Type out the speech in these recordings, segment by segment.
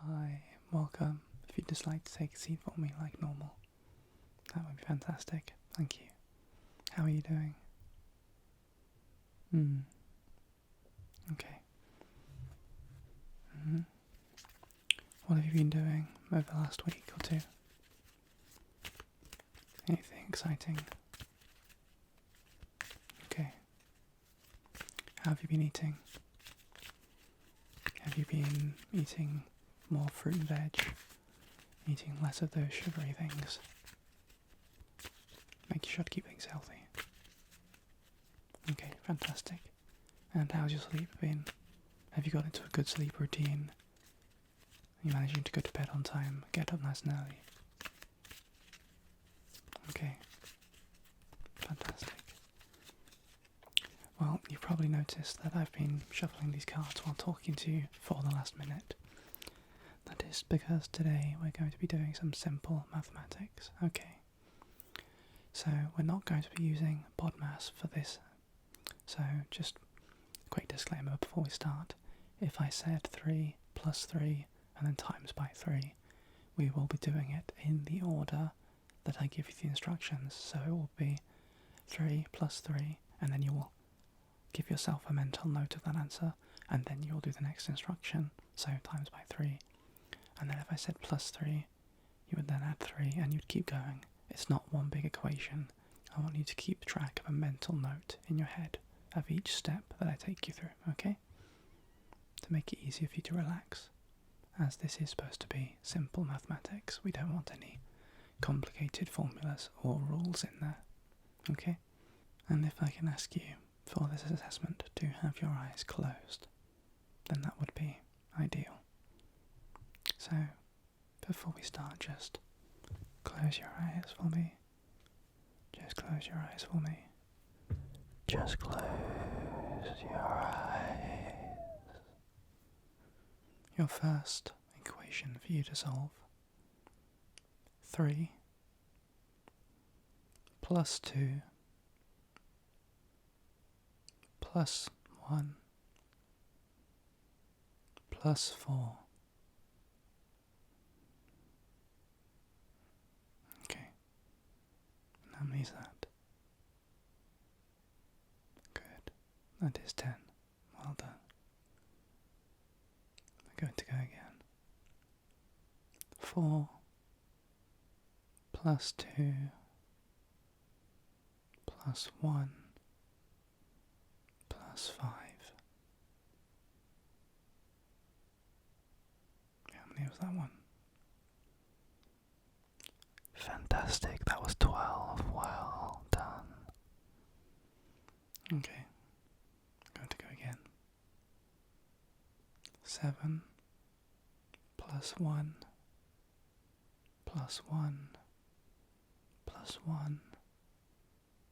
Hi, welcome. If you'd just like to take a seat for me like normal, that would be fantastic. Thank you. How are you doing? Okay. What have you been doing over the last week or two? Anything exciting? Okay. How have you been eating? Have you been eating more fruit and veg? Eating less of those sugary things? Make sure to keep things healthy. Okay, fantastic. And how's your sleep been? Have you got into a good sleep routine? Are you managing to go to bed on time, get up nice and early? Okay, fantastic. Well, you've probably noticed that I've been shuffling these cards while talking to you for the last minute. That is because today we're going to be doing some simple mathematics, okay? So we're not going to be using BODMAS for this. So just a quick disclaimer before we start. If I said 3 plus 3 and then times by 3, we will be doing it in the order that I give you the instructions. So it will be 3 plus 3, and then you will give yourself a mental note of that answer, and then you'll do the next instruction, so times by 3. And then if I said plus 3, you would then add 3, and you'd keep going. It's not one big equation. I want you to keep track of a mental note in your head of each step that I take you through, okay? To make it easier for you to relax. As this is supposed to be simple mathematics, we don't want any complicated formulas or rules in there, okay? And if I can ask you for this assessment to have your eyes closed, then that would be ideal. So, before we start, just close your eyes for me. Just close your eyes for me. Just close your eyes. Your first equation for you to solve. 3 plus 2 plus 1 plus 4. Okay. How many is that? Good. That is 10. Well done. We're going to go again. 4 plus 2 plus 1 plus 5. How many was that one? Fantastic, that was 12. Well done. Okay, I'm going to go again. 7 plus 1 plus 1 plus 1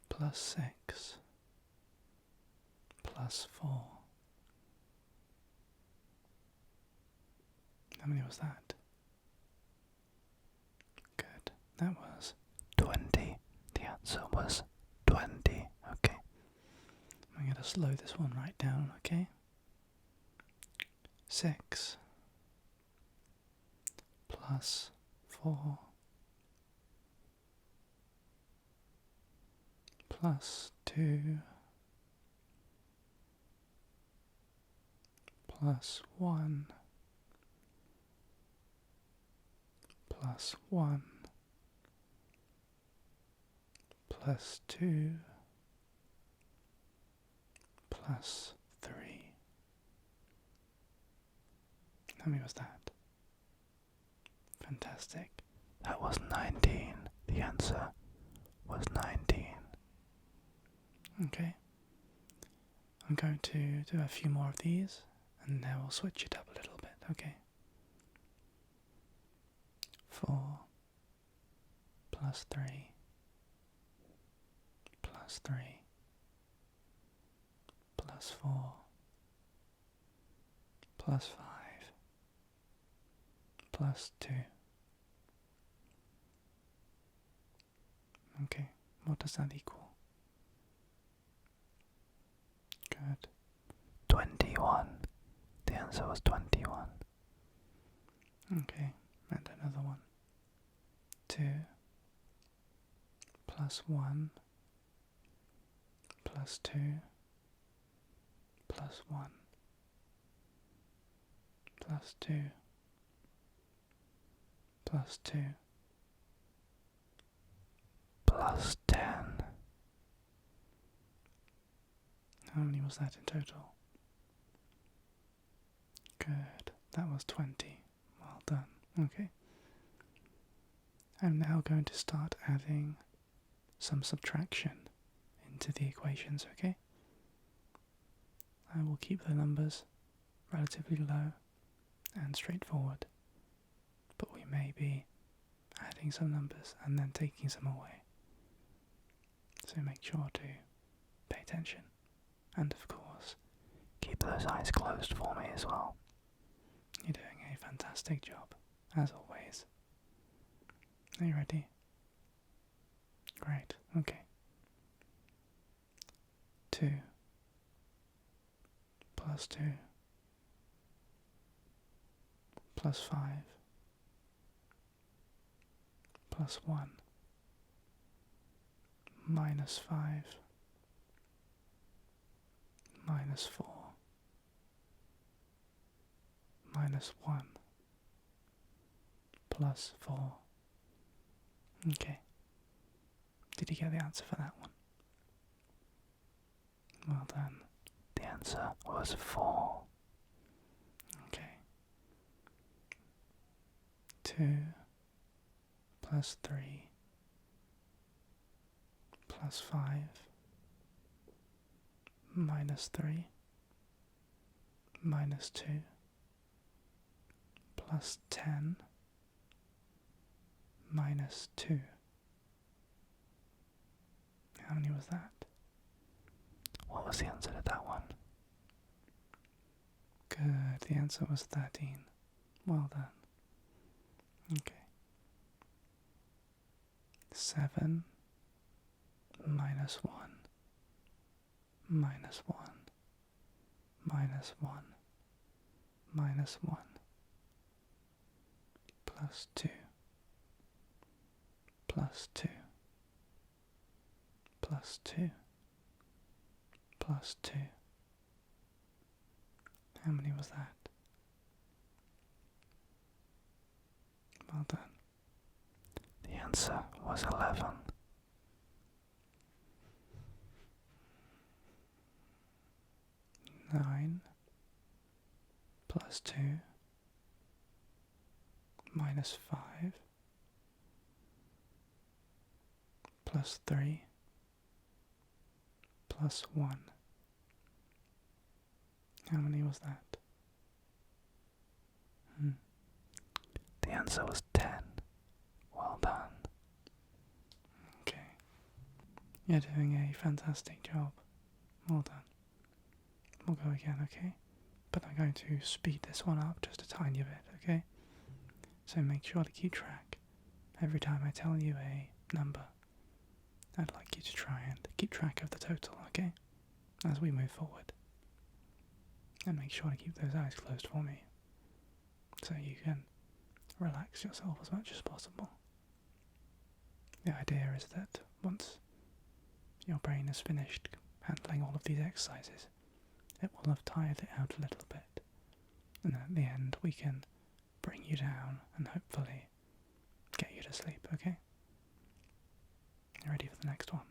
plus 6 plus 4. How many was that? Good. That was 20. The answer was 20. Okay. I'm going to slow this one right down, okay? 6 plus 4 plus 2 plus 1 plus 1 plus 2 plus 3. How many was that? Fantastic. That was 19. The answer was 19. Okay. I'm going to do a few more of these, and then we'll switch it up a little bit, okay? 4 plus 3 plus 3 plus 4 plus 5 plus 2. Okay, what does that equal? Good. 21. The answer was 21. Okay, and another one. 2 plus 1 plus 2 plus 1 plus 2 plus 2 plus 10. How many was that in total? Good, that was 20. Well done. Okay. I'm now going to start adding some subtraction into the equations, okay? I will keep the numbers relatively low and straightforward, but we may be adding some numbers and then taking some away. So make sure to pay attention, and of course, keep those eyes closed for me as well. You're doing a fantastic job, as always. Are you ready? Great, okay. 2 plus 2 plus 5 plus 1 minus 5 minus 4 minus 1 plus 4. Okay. Did you get the answer for that one? Well done. The answer was 4. Okay. 2 plus 3 plus 5 minus 3 minus 2 plus 10 minus 2. How many was that? What was the answer to that one? Good, the answer was 13. Well done. Okay. 7 minus 1 minus 1 minus 1 minus 1 plus 2 plus 2 plus 2 plus 2. How many was that? Well done. The answer was 11. Nine plus 2 minus 5 plus 3 plus 1. How many was that? The answer was 10. Well done. Okay. You're doing a fantastic job. Well done. We'll go again, okay? But I'm going to speed this one up just a tiny bit, okay? So make sure to keep track. Every time I tell you a number, I'd like you to try and keep track of the total, okay? As we move forward. And make sure to keep those eyes closed for me, so you can relax yourself as much as possible. The idea is that once your brain is finished handling all of these exercises, it will have tired it out a little bit, and at the end we can bring you down and hopefully get you to sleep, okay? You ready for the next one?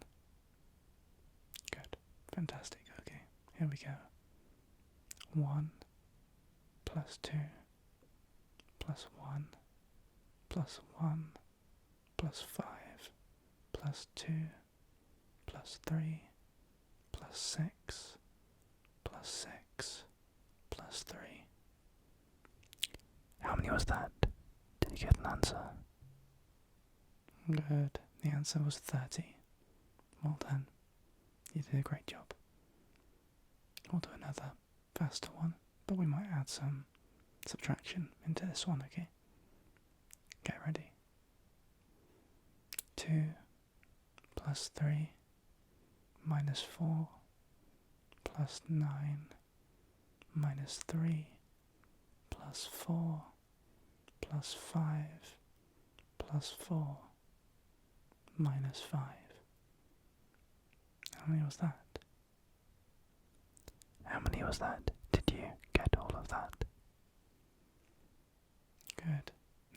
Good. Fantastic. Okay, here we go. 1 plus 2 plus 1 plus 1 plus 5 plus 2 plus 3 plus 6 plus 6 plus 3. How many was that? Did you get an answer? Good. The answer was 30. Well done. You did a great job. We'll do another faster one, but we might add some subtraction into this one, okay? Get ready. 2 plus 3 minus 4 plus 9 minus 3 plus 4 plus 5 plus 4 minus 5. How many was that? How many was that? Did you get all of that? Good.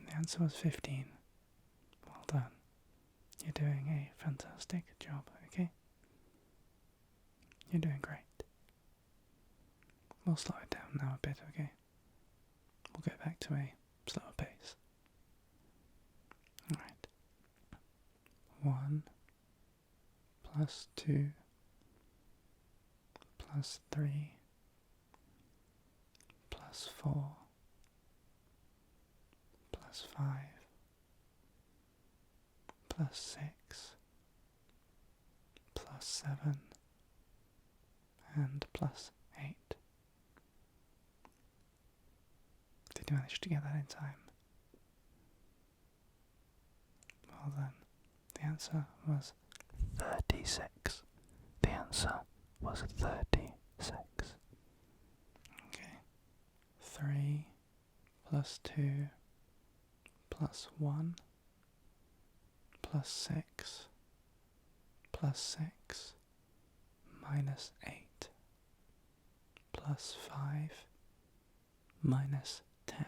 The answer was 15. Well done. You're doing a fantastic job, okay? You're doing great. We'll slow it down now a bit, okay? We'll go back to a slower pace. Alright. 1 plus 2 plus 3 plus 4 plus 5 plus 6 plus 7 and plus 8. Did you manage to get that in time? Well then, the answer was 36. The answer was 36. Okay. 3 plus 2 plus 1 plus 6 plus 6 minus 8 plus 5 minus 10.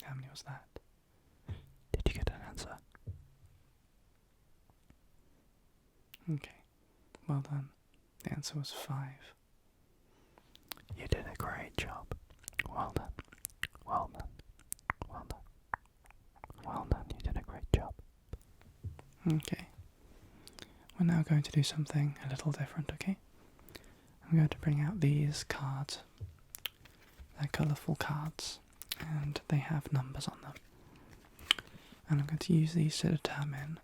How many was that? Did you get an answer? Okay, well done. The answer was 5. You did a great job. Well done. Well done. Well done. Well done, you did a great job. Okay. We're now going to do something a little different, okay? I'm going to bring out these cards. They're colourful cards, and they have numbers on them. And I'm going to use these to determine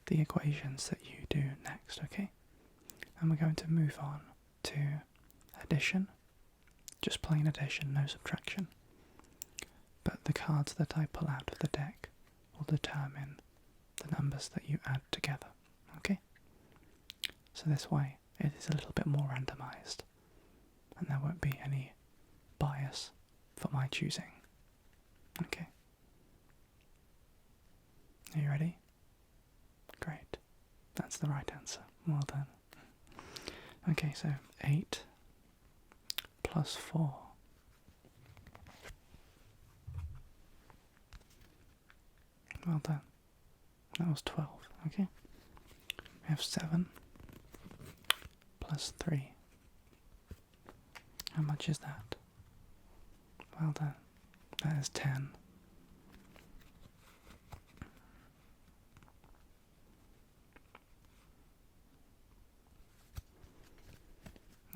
the equations that you do next, okay? And we're going to move on to addition. Just plain addition, no subtraction. But the cards that I pull out of the deck will determine the numbers that you add together, okay? So this way it is a little bit more randomised, and there won't be any bias for my choosing, okay? Are you ready? Great. That's the right answer. Well done. Okay, so 8 plus 4. Well done. That was 12, okay? We have 7 plus 3. How much is that? Well done. That is 10.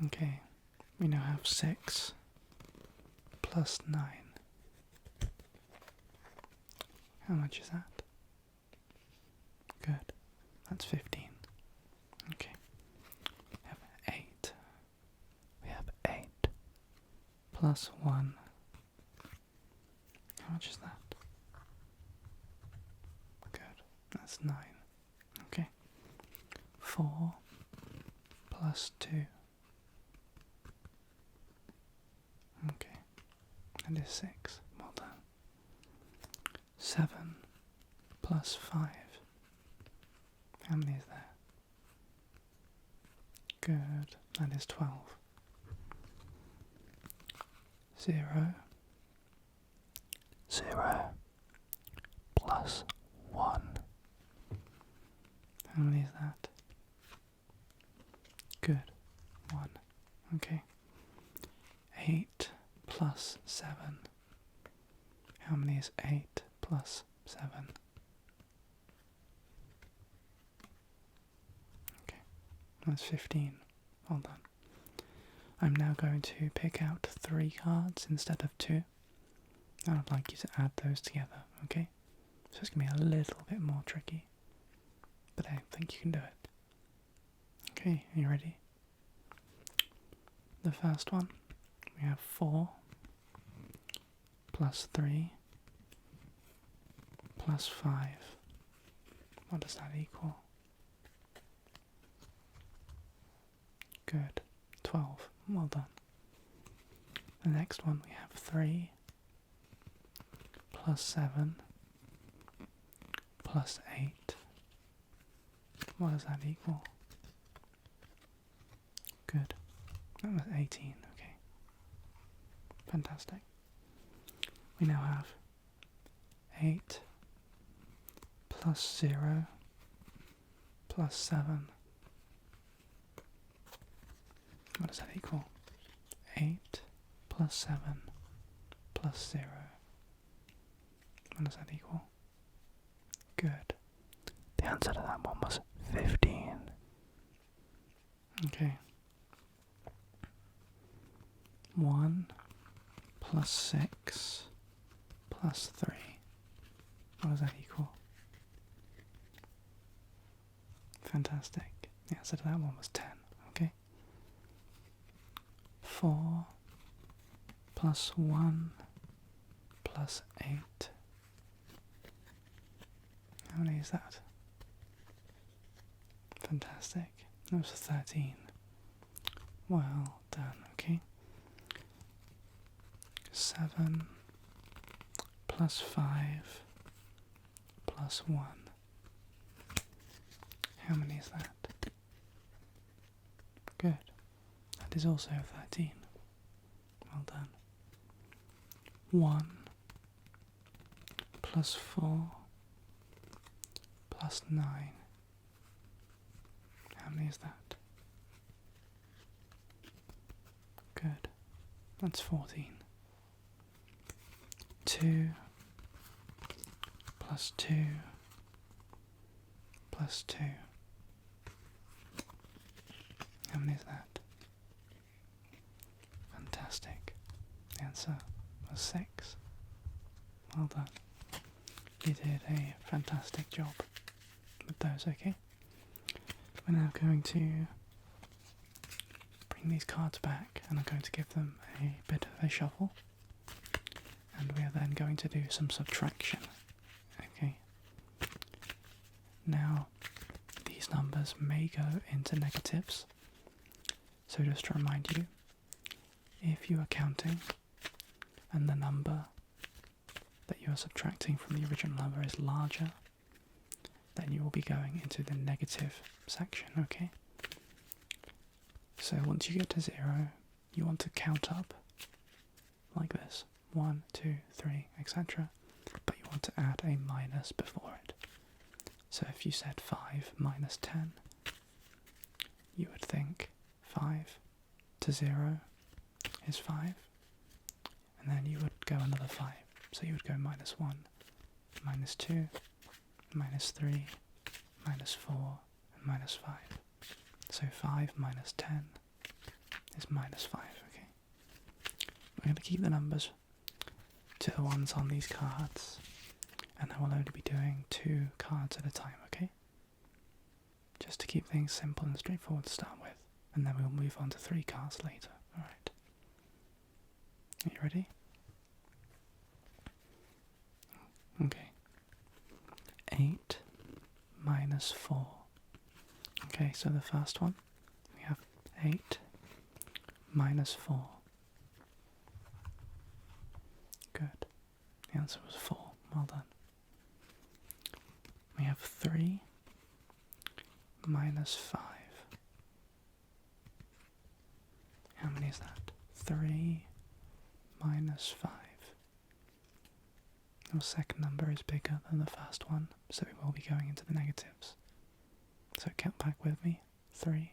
Okay, we now have 6 plus 9. How much is that? Good. That's 15. Okay. We have 8. We have 8 plus 1. How much is that? Good. That's 9. Okay. 4 plus 2. Okay. That is 6. Well done. 7 plus 5. How many is there? Good. That is 12. 0 plus 1. How many is that? Good. 1. Okay. 8 plus 7. How many is 8 plus 7? Okay, that's 15. Well done. I'm now going to pick out 3 cards instead of 2. And I'd like you to add those together, okay? So it's going to be a little bit more tricky. But I think you can do it. Okay, are you ready? The first one, we have 4 plus 3 plus 5. What does that equal? Good. 12. Well done. The next one we have 3 plus 7 plus 8. What does that equal? Good. That was 18, okay. Fantastic. We now have 8 plus 0 plus 7. What does that equal? 8 plus 7 plus 0. What does that equal? Good. The answer to that one was 15. Okay. 1 plus 6 plus 3. What does that equal? Fantastic. The answer to that one was 10. Okay. 4 plus 1 plus 8. How many is that? Fantastic. That was 13. Well done, okay. 7 plus 5 plus 1. How many is that? Good. That is also 13. Well done. 1 plus 4 plus 9. How many is that? Good. That's 14. 2 plus 2 plus 2. How many is that? Fantastic. The answer was 6. Well done. You did a fantastic job with those, okay? We're now going to bring these cards back and I'm going to give them a bit of a shuffle. And we are then going to do some subtraction. Okay. Now, these numbers may go into negatives. So just to remind you, if you are counting and the number that you are subtracting from the original number is larger, then you will be going into the negative section, okay? So once you get to 0, you want to count up like this. 1, 2, 3, etc. But you want to add a minus before it. So if you said 5 minus 10, you would think 5 to 0 is 5. And then you would go another 5. So you would go minus 1, minus 2, minus 3, minus 4, and minus 5. So 5 minus 10 is minus 5, okay? We're going to keep the numbers to the ones on these cards, and I will only be doing 2 cards at a time, okay? Just to keep things simple and straightforward to start with, and then we'll move on to 3 cards later, alright? Are you ready? Okay. 8 minus 4. Okay, so the first one, we have 8 minus 4. Good. The answer was 4. Well done. We have 3 minus 5. How many is that? 3 minus 5. Your second number is bigger than the first one, so we will be going into the negatives. So count back with me. 3,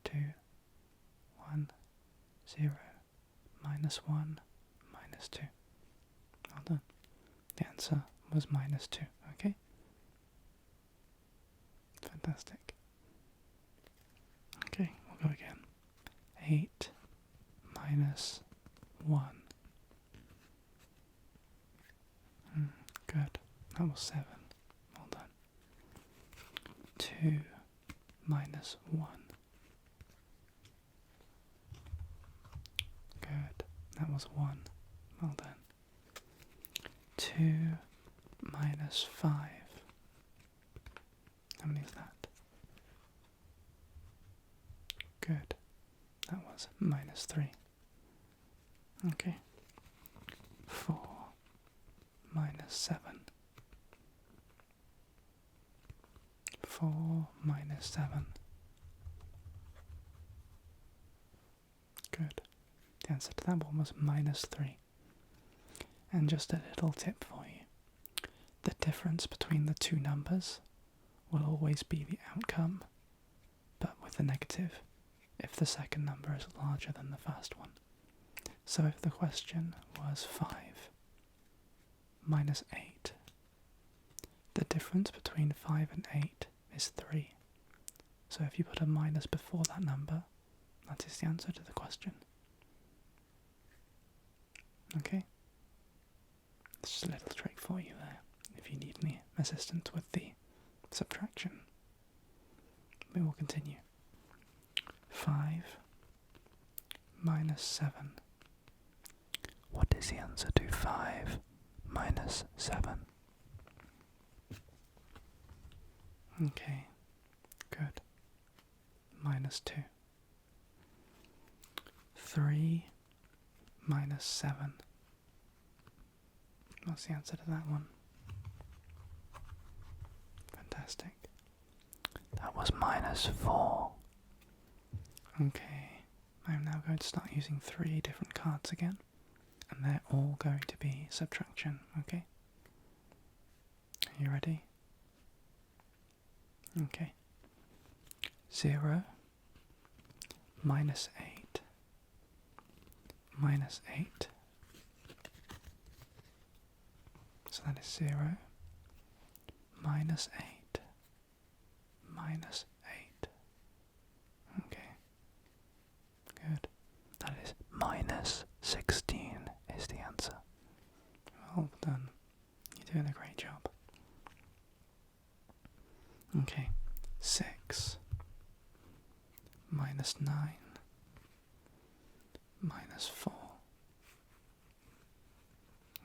2, 1, 0, minus 1, minus 2. Well done. The answer was minus 2, okay? Fantastic. Okay, we'll go again. 8 minus 1. Good. That was 7. Well done. 2 minus 1. Good. That was 1. Well done. 2 minus 5. How many is that? Good. That was minus 3. Okay. 4 minus 7. 4 minus 7. Good. The answer to that one was minus 3. And just a little tip for you. The difference between the two numbers will always be the outcome, but with a negative if the second number is larger than the first one. So if the question was 5 minus 8, the difference between 5 and 8 is 3. So if you put a minus before that number, that is the answer to the question. Okay? It's just a little trick for you there, if you need any assistance with the subtraction. We will continue. 5 minus 7. What is the answer to 5 minus 7? Okay, good. Minus 2. 3 minus 7. What's the answer to that one? Fantastic. That was minus 4. Okay, I'm now going to start using 3 different cards again, and they're all going to be subtraction, okay? Are you ready? Okay. 0 minus 8 minus 8. So that is 0 minus 8 minus 8. Okay. Good. That is minus 16 is the answer. Well done. You're doing a great job. Okay. 6 minus 9 minus 4.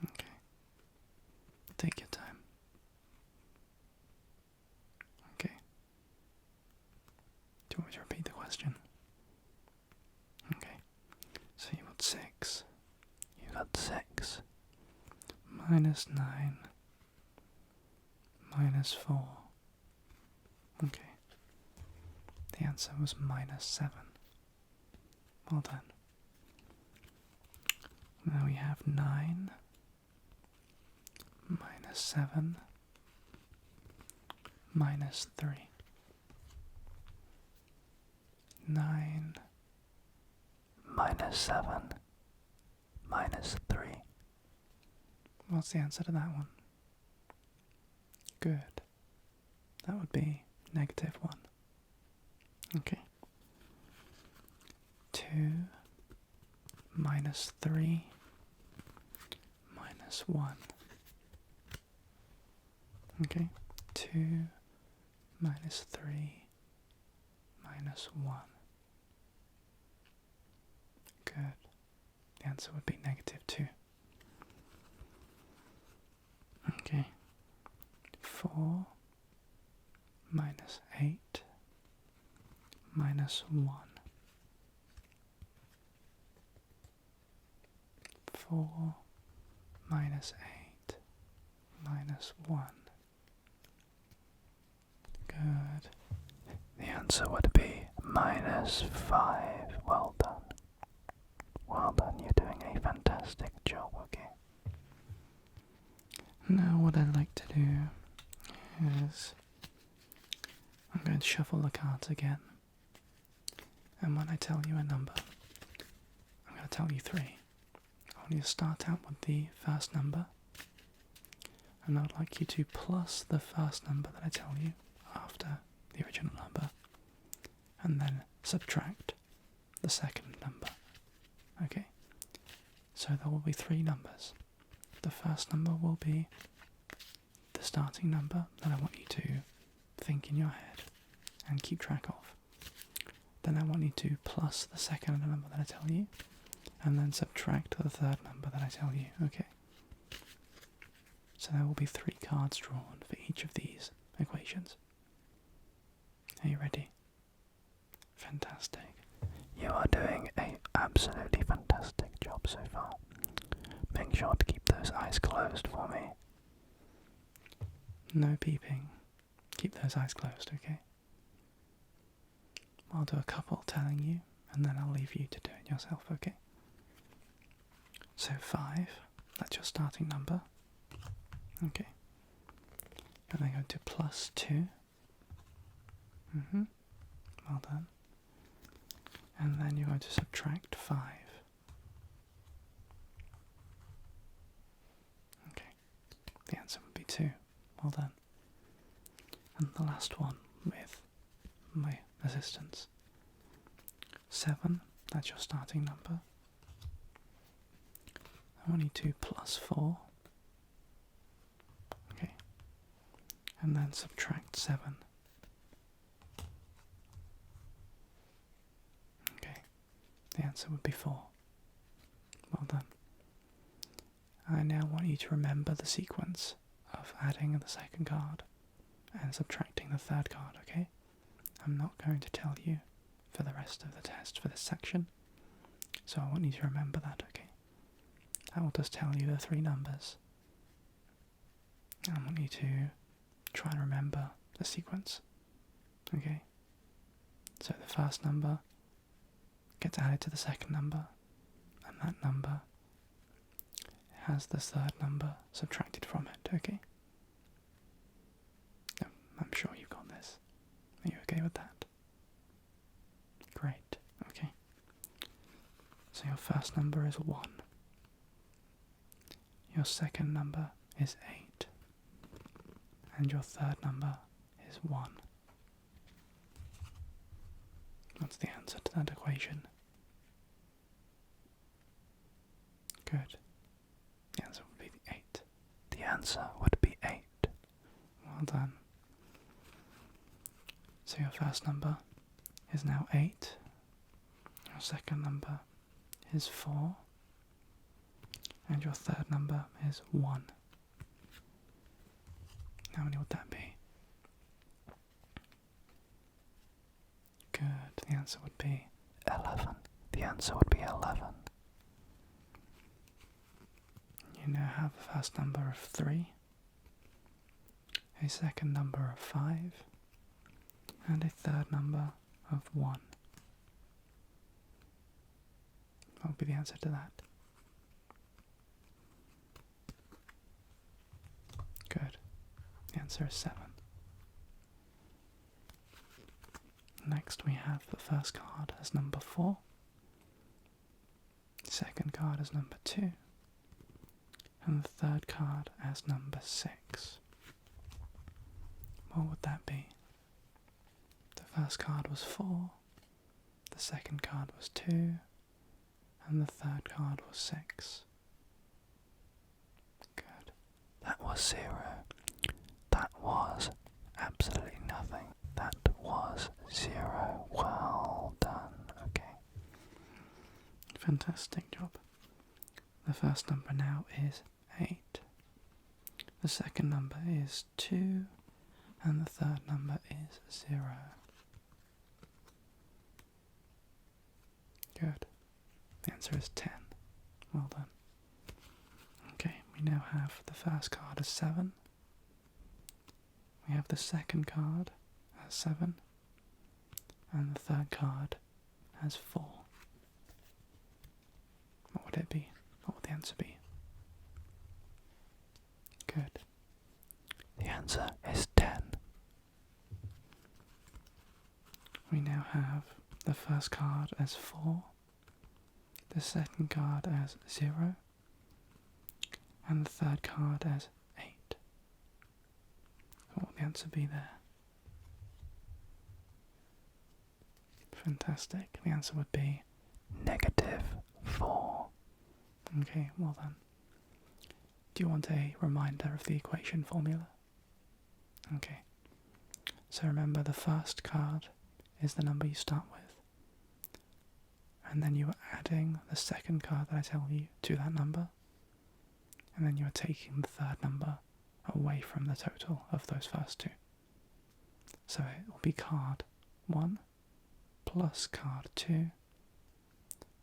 Okay. Take your time. Okay. Do you want me to repeat the question? Okay. So you got 6. You got 6 minus 9 minus 4. Okay. The answer was minus 7. Well done. Now we have 9 minus 7 minus 3. 9 minus 7 minus 3. What's the answer to that one? Good. That would be negative 1. Okay. 2 minus 3 minus 1. Okay. 2 minus 3 minus 1. Good. The answer would be negative 2. Okay. 4 minus 8 minus 1. 4 minus 8 minus 1. Good. The answer would be minus 5. Well done. Well done, you're doing a fantastic job, okay? Now what I'd like to do is I'm going to shuffle the cards again. And when I tell you a number, I'm going to tell you 3. I want you to start out with the first number. And I'd like you to plus the first number that I tell you after the original number. And then subtract the second number. Okay? So there will be 3 numbers. The first number will be the starting number that I want you to think in your head and keep track of. Then I want you to plus the second number that I tell you, and then subtract the third number that I tell you, okay? So there will be 3 cards drawn for each of these equations. Are you ready? Fantastic. You are doing an absolutely fantastic job so far. Make sure to keep those eyes closed for me. No peeping. Keep those eyes closed, okay? I'll do a couple telling you, and then I'll leave you to do it yourself, okay? So 5, that's your starting number. Okay. And then go to plus 2. Well done. And then you're going to subtract 5. Okay. The answer would be 2. Well done. And the last one with my assistance. 7, that's your starting number. I want you to plus 4. Okay. And then subtract 7. Okay. The answer would be 4. Well done. I now want you to remember the sequence of adding the second card and subtracting the third card, okay? I'm not going to tell you for the rest of the test for this section, so I want you to remember that, okay? I will just tell you the 3 numbers. I want you to try and remember the sequence, okay? So the first number gets added to the second number, and that number has the third number subtracted from it, okay? I'm sure you've got this. Are you okay with that? Great, okay. So your first number is 1. Your second number is 8. And your third number is 1. What's the answer to that equation? Good. The answer would be 8. The answer would be 8. Well done. So your first number is now 8. Your second number is 4. And your third number is 1. How many would that be? Good. The answer would be 11. The answer would be 11. You now have a first number of 3, a second number of 5, and a third number of 1. What would be the answer to that? Good. The answer is 7. Next we have the first card as number 4, the second card as number 2, and the third card as number 6. What would that be? The first card was 4, the second card was 2, and the third card was 6. Good. That was 0. That was absolutely nothing. That was 0. Well done. Okay. Fantastic job. The first number now is 8. The second number is 2. And the third number is 0. Good. The answer is 10. Well done. Okay, we now have the first card as 7. We have the second card as 7. And the third card as 4. What would it be? What would the answer be? Good. The answer is 10. We now have the first card as 4, the second card as 0, and the third card as 8. What would the answer be there? Fantastic. The answer would be -4. Okay, well done. Do you want a reminder of the equation formula? Okay. So remember, the first card is the number you start with. And then you are adding the second card that I tell you to that number. And then you are taking the third number away from the total of those first two. So it will be card 1 plus card 2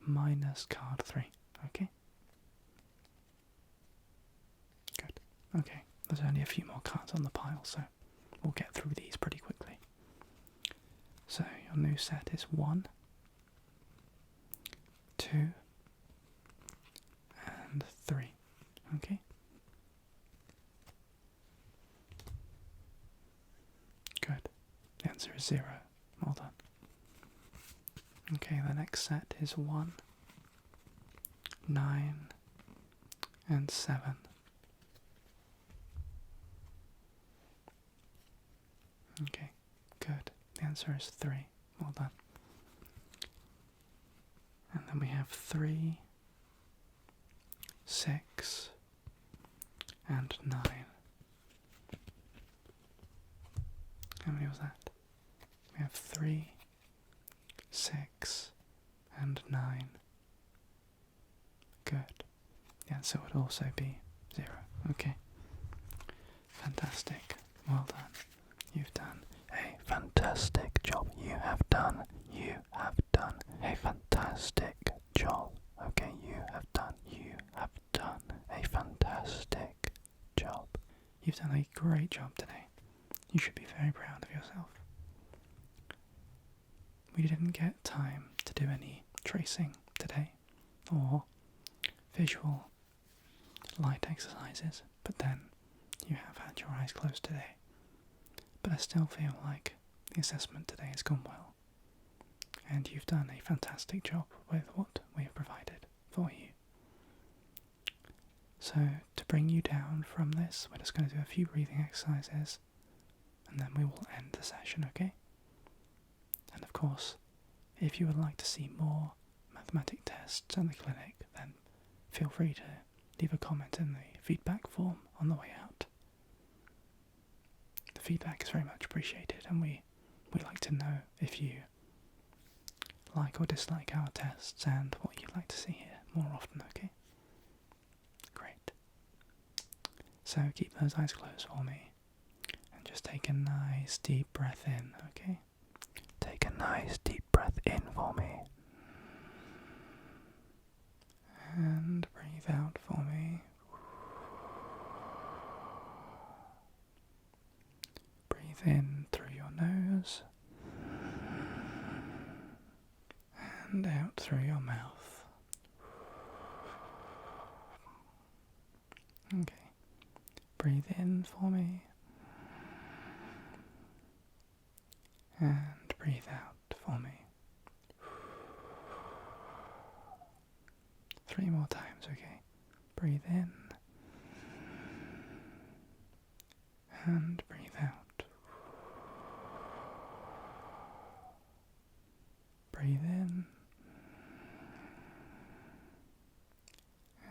minus card 3. Okay? Good. Okay. There's only a few more cards on the pile, so we'll get through these pretty quickly. So your new set is 1, 2, and 3. Okay? Good. The answer is 0. Well done. Okay, the next set is 1, 9, and 7. Okay, good. The answer is 3. Well done. And then we have 3, 6, and 9. How many was that? We have 3, 6, and 9. Good. The answer would also be 0. Okay. Fantastic. Well done. You've done a fantastic job. You have done a fantastic job. Okay, you have done a fantastic job. You've done a great job today. You should be very proud of yourself. We didn't get time to do any tracing today, or visual light exercises, but then you have had your eyes closed today. But I still feel like the assessment today has gone well, and you've done a fantastic job with what we have provided for you. So, to bring you down from this, we're just going to do a few breathing exercises, and then we will end the session, okay? And of course, if you would like to see more mathematic tests in the clinic, then feel free to leave a comment in the feedback form on the way out. The feedback is very much appreciated, and we like to know if you like or dislike our tests and what you'd like to see here more often, okay? Great. So keep those eyes closed for me, and just take a nice deep breath in, okay? Take a nice deep breath in for me. And breathe out for me. Breathe in through your nose and out through your mouth. Okay. Breathe in for me and breathe out for me. 3 more times, okay? Breathe in and breathe out. Breathe in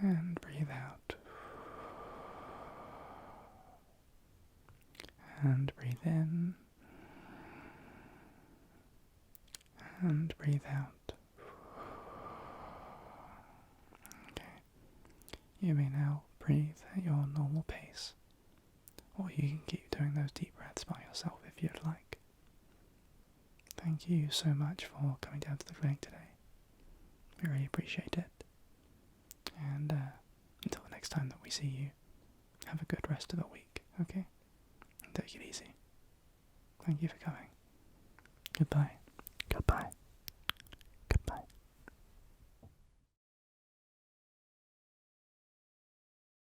and breathe out. And breathe in and breathe out. Okay. You may now breathe at your normal pace, or you can keep doing those deep breaths by yourself if you'd like. Thank you so much for coming down to the clinic today. We really appreciate it. And until the next time that we see you, have a good rest of the week, okay? And take it easy. Thank you for coming. Goodbye. Goodbye.